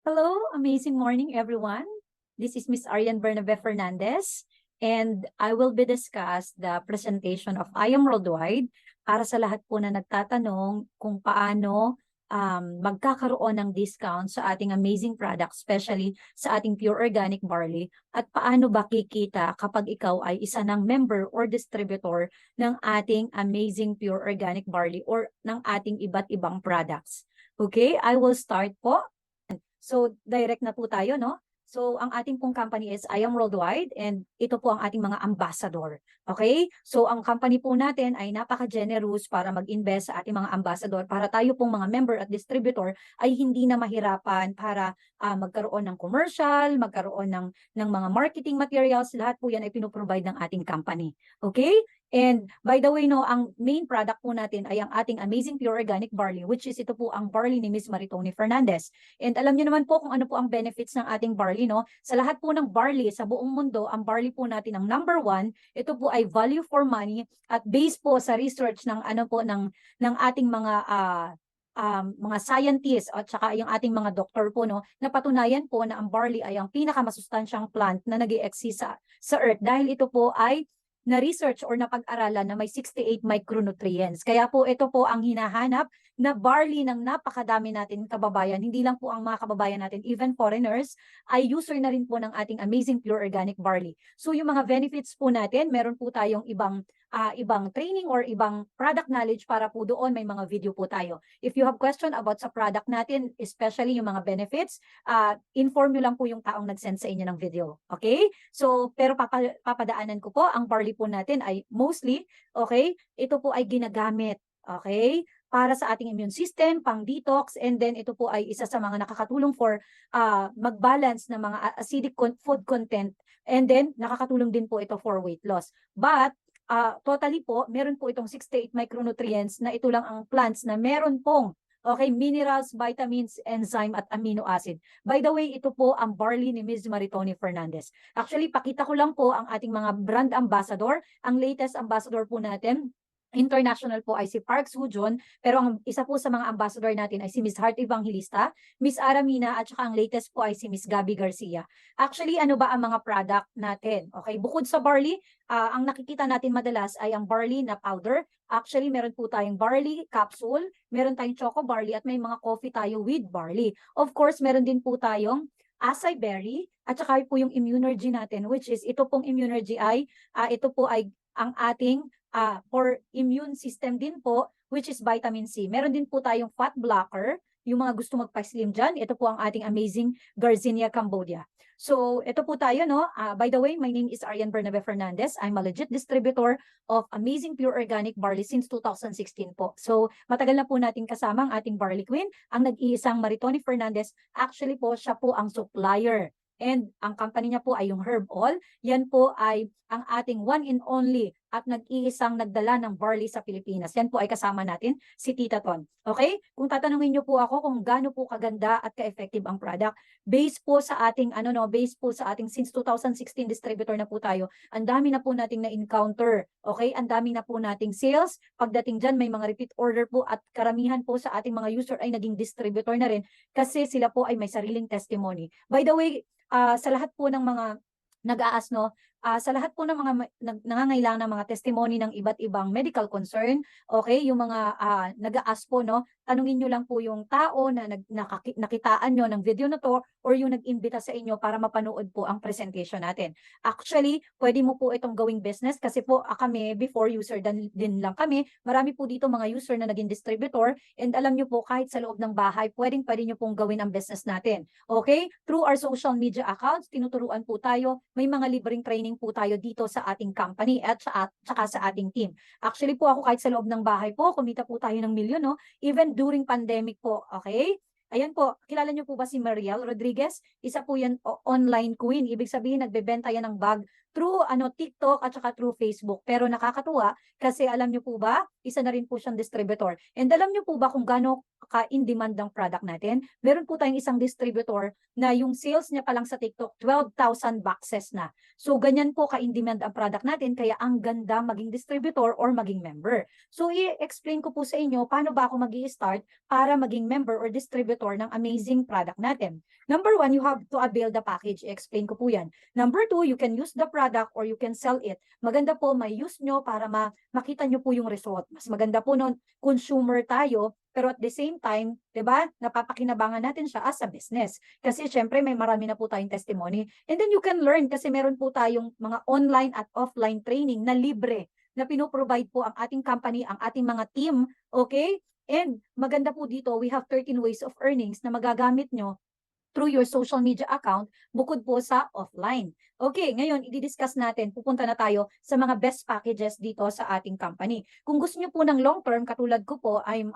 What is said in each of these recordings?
Hello, amazing morning, everyone. This is Miss Arian Bernabe Fernandez, and I will be discuss the presentation of I Am Worldwide para sa lahat po na nagtatanong kung paano magkakaroon ng discount sa ating amazing product, especially sa ating pure organic barley, at paano ba kikita kapag ikaw ay isa ng member or distributor ng ating amazing pure organic barley or ng ating iba't ibang products. Okay, I will start po. So, direct na po tayo, no? So, ang ating pong company is I Am Worldwide and ito po ang ating mga ambassador. Okay? So, ang company po natin ay napaka-generous para mag-invest sa ating mga ambassador para tayo pong mga member at distributor ay hindi na mahirapan para magkaroon ng commercial, magkaroon ng mga marketing materials. Lahat po yan ay pinoprovide ng ating company. Okay? And by the way, no, ang main product po natin ay ang ating amazing pure organic barley, which is ito po ang barley ni Miss Maritoni Fernandez. And alam niyo naman po kung ano po ang benefits ng ating barley, no? Sa lahat po ng barley sa buong mundo, ang barley po natin ang number one, ito po ay value for money at based po sa research ng ano po ng ating mga scientists at saka yung ating mga doktor po, no, napatunayan po na ang barley ay ang pinakamasustansyang plant na nag-i-exist sa earth dahil ito po ay na-research or napag-aralan na may 68 micronutrients. Kaya po ito po ang hinahanap na barley ng napakadami natin kababayan. Hindi lang po ang mga kababayan natin, even foreigners, ay user na rin po ng ating amazing pure organic barley. So yung mga benefits po natin, meron po tayong ibang training or ibang product knowledge para po doon may mga video po tayo. If you have question about sa product natin, especially yung mga benefits, inform nyo lang po yung taong nag-send sa inyo ng video. Okay? So, pero papadaanan ko po, ang barley po natin ay mostly, okay, ito po ay ginagamit, okay, para sa ating immune system, pang detox, and then ito po ay isa sa mga nakakatulong for mag-balance ng mga acidic food content, and then nakakatulong din po ito for weight loss. But, totally po, meron po itong 68 micronutrients na ito lang ang plants na meron pong okay, minerals, vitamins, enzyme, at amino acid. By the way, ito po ang barley ni Ms. Maritoni Fernandez. Actually, pakita ko lang po ang ating mga brand ambassador. Ang latest ambassador po natin, international po ay si Park Soo-joon, pero ang isa po sa mga ambassador natin ay si Miss Heart Evangelista, Miss Aramina, at saka ang latest po ay si Miss Gabby Garcia. Actually, ano ba ang mga product natin? Okay, bukod sa barley, ang nakikita natin madalas ay ang barley na powder. Actually, meron po tayong barley capsule, meron tayong choco barley, at may mga coffee tayo with barley. Of course, meron din po tayong acai berry, at saka po yung immunergy natin, which is ito pong immunergy ay, ito po ay ang ating for immune system din po, which is vitamin C. Meron din po tayong fat blocker, yung mga gusto magpa-slim dyan, ito po ang ating amazing Garcinia Cambodia. So, ito po tayo, no? By the way, my name is Arian Bernabe Fernandez. I'm a legit distributor of amazing pure organic barley since 2016 po. So, matagal na po natin kasama ang ating barley queen, ang nag-iisang Maritoni Fernandez. Actually po, siya po ang supplier. And ang company niya po ay yung Herb All. Yan po ay ang ating one and only at nag-iisang nagdala ng barley sa Pilipinas. Yan po ay kasama natin, si Tita Ton. Okay? Kung tatanungin niyo po ako kung gaano po kaganda at ka-effective ang product, based po sa ating, based po sa ating since 2016 distributor na po tayo, ang dami na po nating na-encounter. Okay? Ang dami na po nating sales. Pagdating dyan, may mga repeat order po at karamihan po sa ating mga user ay naging distributor na rin kasi sila po ay may sariling testimony. By the way, sa lahat po ng mga nag-aas, no, sa lahat po ng mga nangangailangan ng mga testimony ng iba't ibang medical concern, okay, yung mga nag-aas po, no, tanungin nyo lang po yung tao na nakitaan nyo ng video na to or yung nag-imbita sa inyo para mapanood po ang presentation natin. Actually, pwede mo po itong gawing business kasi po kami, before user din lang kami, marami po dito mga user na naging distributor, and alam nyo po kahit sa loob ng bahay, pwede nyo pong gawin ang business natin. Okay? Through our social media accounts, tinuturuan po tayo, may mga libreng training po tayo dito sa ating company at saka sa ating team. Actually po ako kahit sa loob ng bahay po, kumita po tayo ng milyon, no? Even during pandemic po, okay? Ayan po, kilala niyo po ba si Mariel Rodriguez? Isa po yan online queen. Ibig sabihin, nagbebenta yan ng bag through TikTok at saka through Facebook. Pero nakakatuwa kasi alam niyo po ba, isa na rin po siyang distributor. And alam niyo po ba kung gaano ka-in-demand ang product natin? Meron po tayong isang distributor na yung sales niya pa lang sa TikTok, 12,000 boxes na. So, ganyan po ka-in-demand ang product natin, kaya ang ganda maging distributor or maging member. So, i-explain ko po sa inyo paano ba ako mag-i-start para maging member or distributor ng amazing product natin. Number one, you have to avail the package. I-explain ko po yan. Number two, you can use the product or you can sell it. Maganda po, may use nyo para makita nyo po yung result. Mas maganda po nun, consumer tayo, pero at the same time, 'di ba? Napapakinabangan natin siya as a business. Kasi syempre may marami na po tayong testimony. And then you can learn kasi meron po tayong mga online at offline training na libre na pinoprovide po ang ating company, ang ating mga team, okay? And maganda po dito, we have 13 ways of earnings na magagamit nyo through your social media account bukod po sa offline. Okay, ngayon i-discuss natin, pupunta na tayo sa mga best packages dito sa ating company. Kung gusto niyo po ng long term, katulad ko po, I'm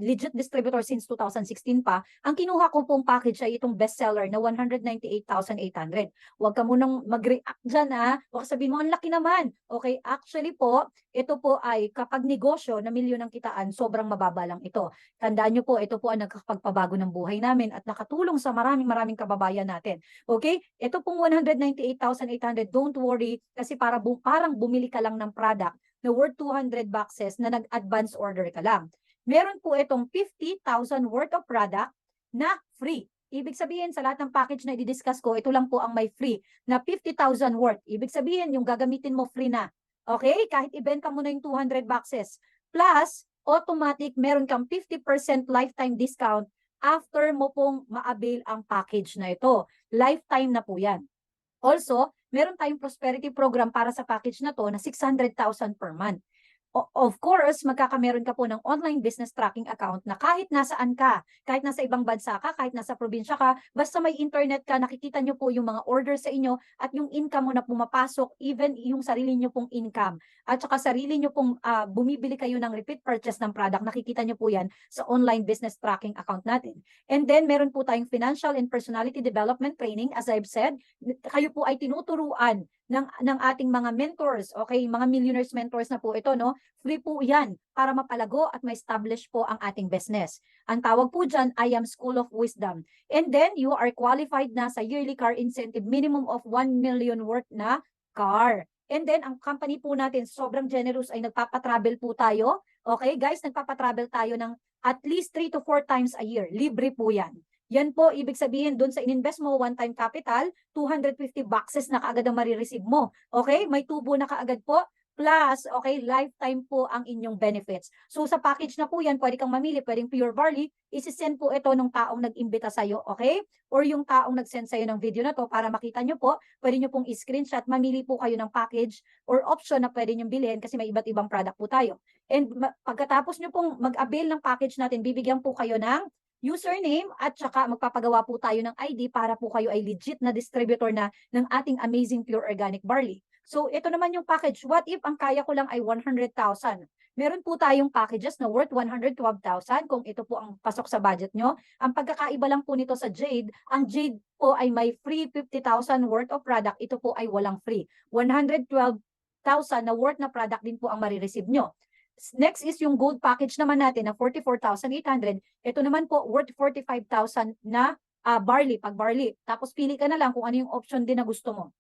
legit distributor since 2016 pa. Ang kinuha ko pong package ay itong bestseller na 198,800. Huwag ka munang mag-react dyan Huwag sabihin mo, ang laki naman. Okay, actually po, ito po ay kapag negosyo na milyon ang kitaan, sobrang mababa lang ito. Tandaan nyo po, ito po ang nagkakapagpabago ng buhay namin at nakatulong sa maraming kababayan natin. Okay? Ito pong 198,800, don't worry kasi parang bumili ka lang ng product na worth 200 boxes na nag-advance order ka lang. Meron po itong 50,000 worth of product na free. Ibig sabihin, sa lahat ng package na i-discuss ko, ito lang po ang may free na 50,000 worth. Ibig sabihin, yung gagamitin mo free na. Okay? Kahit ibenta mo na yung 200 boxes. Plus, automatic, meron kang 50% lifetime discount after mo pong ma-avail ang package na ito. Lifetime na po yan. Also, meron tayong prosperity program para sa package na to na 600,000 per month. Of course, magkakameron ka po ng online business tracking account na kahit nasaan ka, kahit nasa ibang bansa ka, kahit nasa probinsya ka, basta may internet ka, nakikita nyo po yung mga order sa inyo at yung income mo na pumapasok, even yung sarili nyo pong income. At saka sarili nyo pong bumibili kayo ng repeat purchase ng product, nakikita nyo po yan sa online business tracking account natin. And then, meron po tayong financial and personality development training. As I've said, kayo po ay tinuturuan ng ating mga mentors, okay? Mga millionaires mentors na po ito, no? Free po yan para mapalago at ma-establish po ang ating business. Ang tawag po dyan, I Am School of Wisdom. And then, you are qualified na sa yearly car incentive, minimum of 1 million worth na car. And then, ang company po natin, sobrang generous ay nagpapatravel po tayo. Okay, guys, nagpapatravel tayo ng at least 3 to 4 times a year. Libre po yan. Yan po, ibig sabihin, doon sa ininvest mo, one-time capital, 250 boxes na kaagad ang marireceive mo. Okay? May tubo na kaagad po. Plus, okay, lifetime po ang inyong benefits. So, sa package na po yan, pwede kang mamili, pwedeng pure barley, isi-send po ito ng taong nag-imbita sa'yo, okay? Or yung taong nag-send sa'yo ng video na to para makita nyo po, pwede nyo pong i-screenshot, mamili po kayo ng package or option na pwede nyo bilhin kasi may iba't ibang product po tayo. And pagkatapos nyo pong mag-avail ng package natin, bibigyan po kayo ng username at saka magpapagawa po tayo ng ID para po kayo ay legit na distributor na ng ating amazing pure organic barley. So, ito naman yung package. What if ang kaya ko lang ay 100,000? Meron po tayong packages na worth 112,000 kung ito po ang pasok sa budget nyo. Ang pagkakaiba lang po nito sa Jade, ang Jade po ay may free 50,000 worth of product. Ito po ay walang free. 112,000 na worth na product din po ang marireceive nyo. Next is yung gold package naman natin na 44,800. Ito naman po worth 45,000 na barley, pag barley. Tapos pili ka na lang kung ano yung option din na gusto mo.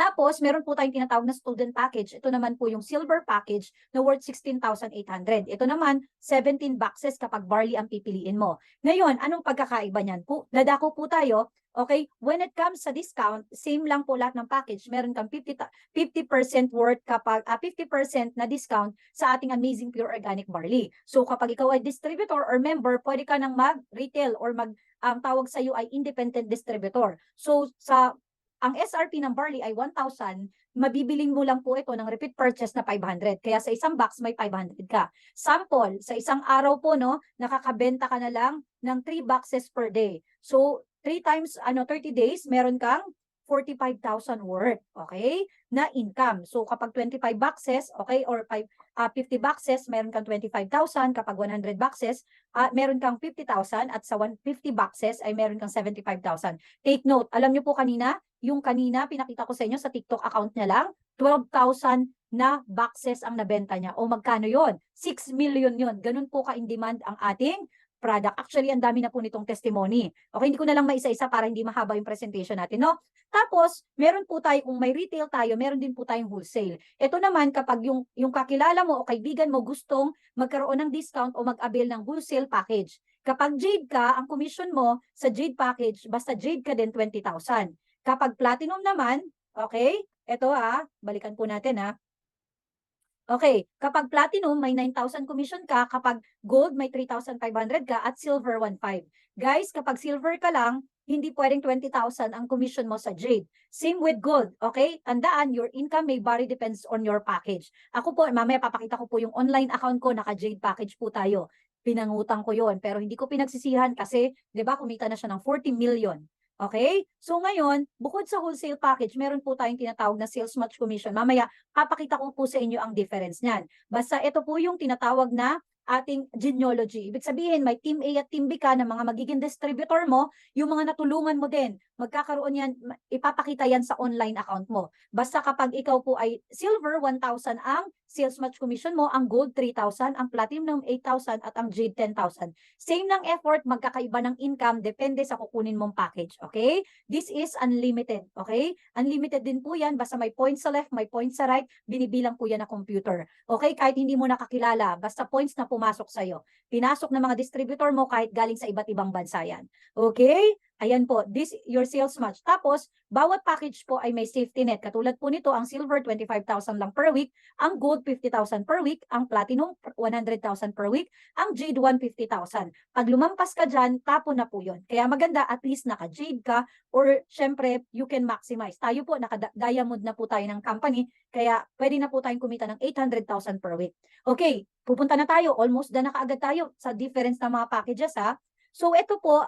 Tapos, meron po tayong tinatawag na student package. Ito naman po yung silver package na worth 16,800. Ito naman, 17 boxes kapag barley ang pipiliin mo. Ngayon, anong pagkakaiba niyan? Dadako po tayo. Okay, when it comes sa discount, same lang po lahat ng package. Meron kang 50% worth kapag 50% na discount sa ating amazing pure organic barley. So kapag ikaw ay distributor or member, pwede ka nang mag-retail or ang tawag sa iyo ay independent distributor. So ang SRP ng barley ay 1,000, mabibiling mo lang po ito ng repeat purchase na 500. Kaya sa isang box may 500 ka. Sample, sa isang araw po, no, nakakabenta ka na lang ng 3 boxes per day. So, 3 times 30 days, meron kang 45,000 worth, okay, na income. So, kapag 25 boxes, okay, or 50 boxes, meron kang 25,000. Kapag 100 boxes, meron kang 50,000. At sa 150 boxes, ay meron kang 75,000. Take note, alam nyo po kanina, yung kanina pinakita ko sa inyo sa TikTok account niya lang, 12,000 na boxes ang nabenta niya. O magkano yon? 6 million yon. Ganun po ka-in demand ang ating product. Actually, ang dami na po nitong testimony. Okay, hindi ko na lang maisa-isa para hindi mahaba yung presentation natin, no? Tapos, meron po tayo, kung may retail tayo, meron din po tayong wholesale. Ito naman, kapag yung kakilala mo o kaibigan mo gustong magkaroon ng discount o mag-avail ng wholesale package. Kapag Jade ka, ang commission mo sa Jade package, basta Jade ka din 20,000. Kapag Platinum naman, okay, ito balikan po natin Okay, kapag Platinum, may 9,000 commission ka. Kapag Gold, may 3,500 ka. At Silver, 1,500. Guys, kapag Silver ka lang, hindi pwedeng 20,000 ang commission mo sa Jade. Same with Gold, okay? Tandaan, your income may vary depends on your package. Ako po, mamaya papakita ko po yung online account ko, naka-Jade package po tayo. Pinangutang ko yon, pero hindi ko pinagsisihan kasi, di ba, kumita na siya ng 40 million. Okay? So ngayon, bukod sa wholesale package, meron po tayong tinatawag na sales match commission. Mamaya, papakita ko po sa inyo ang difference niyan. Basta ito po yung tinatawag na ating genealogy. Ibig sabihin, may Team A at Team B ka na mga magiging distributor mo, yung mga natulungan mo din, magkakaroon yan, ipapakita yan sa online account mo. Basta kapag ikaw po ay silver, 1,000 ang sales match commission mo, ang gold, 3,000, ang platinum, 8,000, at ang jade, 10,000. Same ng effort, magkakaiba ng income, depende sa kukunin mong package, okay? This is unlimited, okay? Unlimited din po yan, basta may points sa left, may points sa right, binibilang po yan na computer. Okay, kahit hindi mo nakakilala, basta points na pumasok sa'yo. Pinasok ng mga distributor mo kahit galing sa iba't ibang bansa yan. Okay? Ayan po, this your sales match. Tapos, bawat package po ay may safety net. Katulad po nito, ang silver, 25,000 lang per week, ang gold, 50,000 per week, ang platinum, 100,000 per week, ang jade, 150,000. Pag lumampas ka dyan, tapon na po yun. Kaya maganda, at least naka-jade ka, or syempre, you can maximize. Tayo po, naka-diamond na po tayo ng company, kaya pwede na po tayong kumita ng 800,000 per week. Okay, pupunta na tayo. Almost na kaagad tayo sa difference ng mga packages So ito po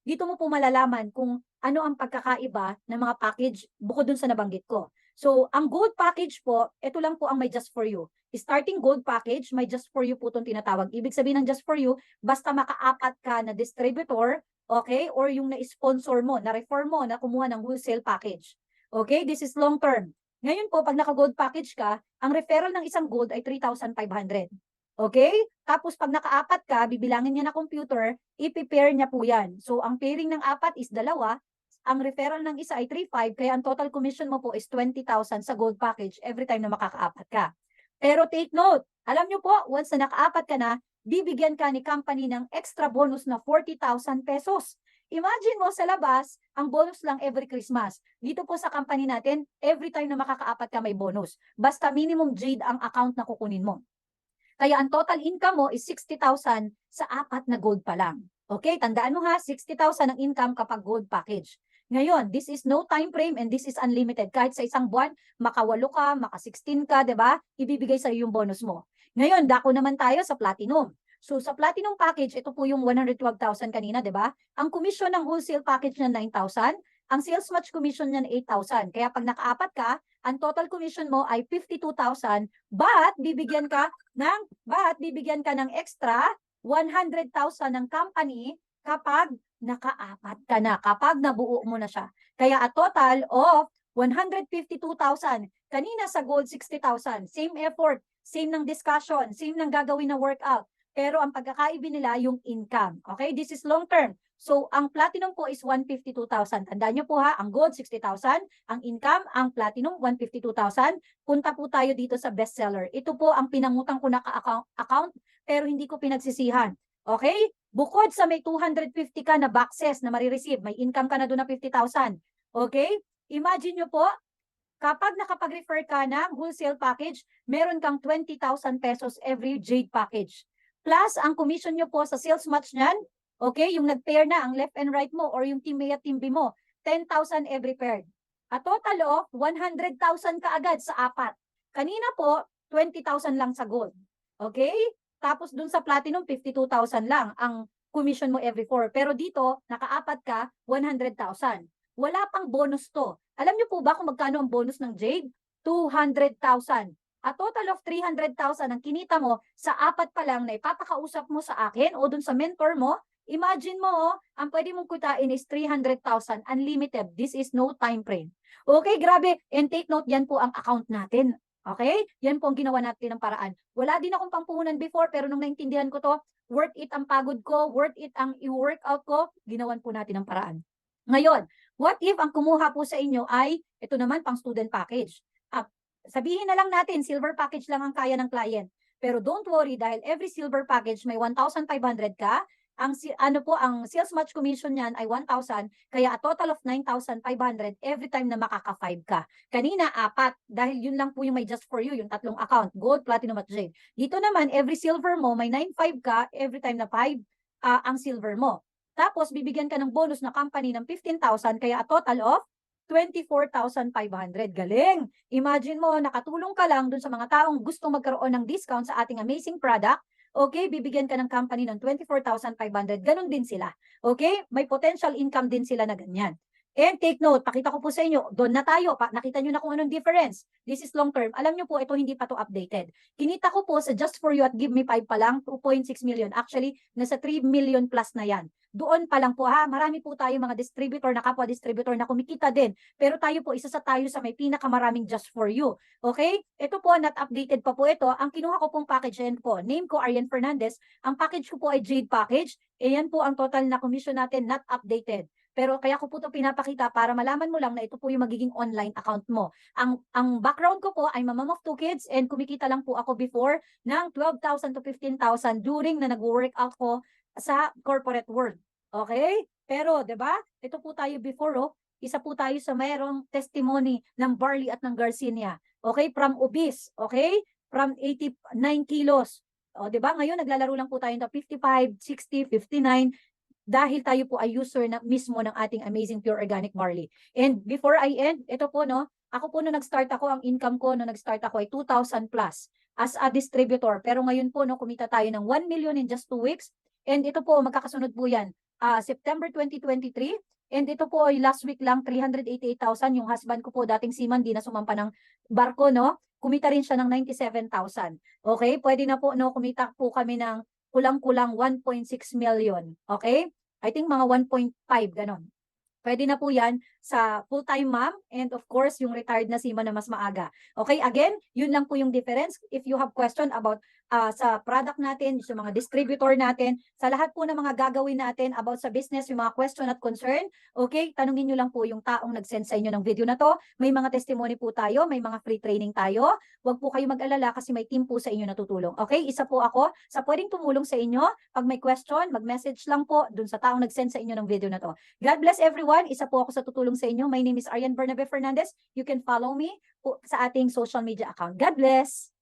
dito mo po malalaman kung ano ang pagkakaiba ng mga package bukod dun sa nabanggit ko. So ang gold package po, ito lang po ang may just for you. Starting gold package, may just for you po itong tinatawag. Ibig sabihin ng just for you, basta makaapat ka na distributor, okay, or yung na-sponsor mo, na-refer mo, na kumuha ng wholesale package. Okay, this is long term. Ngayon po, pag naka-gold package ka, ang referral ng isang gold ay 3,500. Okay? Tapos pag nakaapat ka, bibilangin niya na computer, i-pair niya po yan. So ang pairing ng apat is 2, ang referral ng isa ay 3,500, kaya ang total commission mo po is 20,000 sa gold package every time na makakaapat ka. Pero take note, alam niyo po, once na nakaapat ka na, bibigyan ka ni company ng extra bonus na 40,000 pesos. Imagine mo sa labas, ang bonus lang every Christmas. Dito po sa company natin, every time na makakaapat ka may bonus. Basta minimum jade ang account na kukunin mo. Kaya ang total income mo is 60,000 sa 4 na gold pa lang. Okay, tandaan mo 60,000 ang income kapag gold package. Ngayon, this is no time frame and this is unlimited. Kahit sa isang buwan, maka-8 ka, maka-16 ka, 'di ba? Ibibigay sa iyo yung bonus mo. Ngayon, dako naman tayo sa platinum. So sa platinum package, ito po yung 112,000 kanina, 'di ba? Ang commission ng wholesale package niya 9,000, ang sales match commission niya 8,000. Kaya pag nakaapat ka, ang total commission mo ay 52,000, but bibigyan ka ng extra 100,000 ng company kapag nakaapat ka na, kapag nabuo mo na siya. Kaya a total of 152,000. Kanina sa gold, 60,000. Same effort, same ng discussion, same ng gagawin na workout. Pero ang pagkakaiba nila yung income. Okay? This is long term. So, ang platinum po is 152,000. Tandaan nyo po ang gold 60,000, ang income, ang platinum 152,000. Punta po tayo dito sa bestseller. Ito po ang pinangutang ko na account, pero hindi ko pinagsisihan. Okay? Bukod sa may 250 ka na boxes na marireceive, may income ka na doon na 50,000. Okay? Imagine nyo po, kapag nakapag-refer ka ng wholesale package, meron kang 20,000 pesos every jade package. Plus, ang commission nyo po sa sales match niyan, okay, yung nag-pair na ang left and right mo or yung team A at team B mo, 10,000 every pair. A total of 100,000 kaagad sa 4. Kanina po, 20,000 lang sa gold. Okay? Tapos dun sa platinum, 52,000 lang ang commission mo every 4. Pero dito, nakaapat ka, 100,000. Wala pang bonus to. Alam niyo po ba kung magkano ang bonus ng Jade? 200,000. A total of 300,000 ang kinita mo sa 4 pa lang na ipapakausap mo sa akin o dun sa mentor mo, Imagine mo, ang pwede mong kutain is 300,000 unlimited. This is no time frame. Okay, grabe. And take note, yan po ang account natin. Okay? Yan po ang ginawa natin ng paraan. Wala din akong pampuhunan before, pero nung naintindihan ko to, worth it ang pagod ko, worth it ang i-workout ko, ginawan po natin ng paraan. Ngayon, what if ang kumuha po sa inyo ay, ito naman pang student package. Sabihin na lang natin, silver package lang ang kaya ng client. Pero don't worry dahil every silver package may 1,500 ka. Ang sales match commission niyan ay 1,000, kaya a total of 9,500 every time na makaka-5 ka. Kanina 4 dahil yun lang po yung may just for you, yung tatlong account, gold, platinum at jade. Dito naman every silver mo may 9,500 ka every time na 5 ang silver mo. Tapos bibigyan ka ng bonus na company ng 15,000, kaya a total of 24,500. Galing! Imagine mo, nakatulong ka lang dun sa mga taong gustong magkaroon ng discount sa ating amazing product. Okay, bibigyan ka ng company ng 24,500. Ganun din sila. Okay? May potential income din sila na ganyan. And take note, pakita ko po sa inyo, doon na tayo, nakita nyo na kung anong difference. This is long term. Alam nyo po, ito hindi pa to updated. Kinita ko po sa Just For You at Give Me 5 pa lang, 2.6 million. Actually, nasa 3 million plus na yan. Doon pa lang po ha, marami po tayo mga distributor na kapwa distributor na kumikita din. Pero tayo po, isa sa tayo sa may pinakamaraming Just For You. Okay? Ito po, not updated pa po ito. Ang kinuha ko pong package yan po, name ko Arian Fernandez. Ang package ko po ay Jade Package. E yan po ang total na commission natin, not updated. Pero kaya ko po ito pinapakita para malaman mo lang na ito po yung magiging online account mo. Ang background ko po ay mom of 2 kids and kumikita lang po ako before ng 12,000 to 15,000 during na nag-workout ko sa corporate world. Okay? Pero, 'di ba? Ito po tayo before, isa po tayo sa mayroong testimony ng barley at ng Garcinia. Okay? From obese, okay? From 89 kilos. O, 'di ba? Ngayon naglalaro lang po tayo ng 55, 60, 59 dahil tayo po ay user na mismo ng ating amazing pure organic barley. And before I end, ito po ako po nung nag-start ako, ang income ko nung nag-start ako ay 2,000 plus as a distributor. Pero ngayon po kumita tayo ng 1 million in just 2 weeks. And ito po, magkakasunod po yan. September 2023. And ito po ay last week lang, 388,000. Yung husband ko po, dating seaman, di na sumampa ng barko, kumita rin siya ng 97,000. Okay? Pwede na po, kumita po kami ng kulang-kulang 1.6 million. Okay? I think mga 1.5, ganon. Pwede na po yan sa full-time mom and of course, yung retired na seaman na mas maaga. Okay, again, yun lang po yung difference. If you have question about sa product natin, sa mga distributor natin, sa lahat po ng mga gagawin natin about sa business, yung mga question at concern, okay, tanungin nyo lang po yung taong nag-send sa inyo ng video na to. May mga testimony po tayo, may mga free training tayo. Huwag po kayo mag-alala kasi may team po sa inyo na tutulong. Okay, isa po ako sa pwedeng tumulong sa inyo. Pag may question, mag-message lang po dun sa taong nag-send sa inyo ng video na to. God bless everyone. Isa po ako sa tutulong sa inyo. My name is Arian Bernabe Fernandez. You can follow me sa ating social media account. God bless!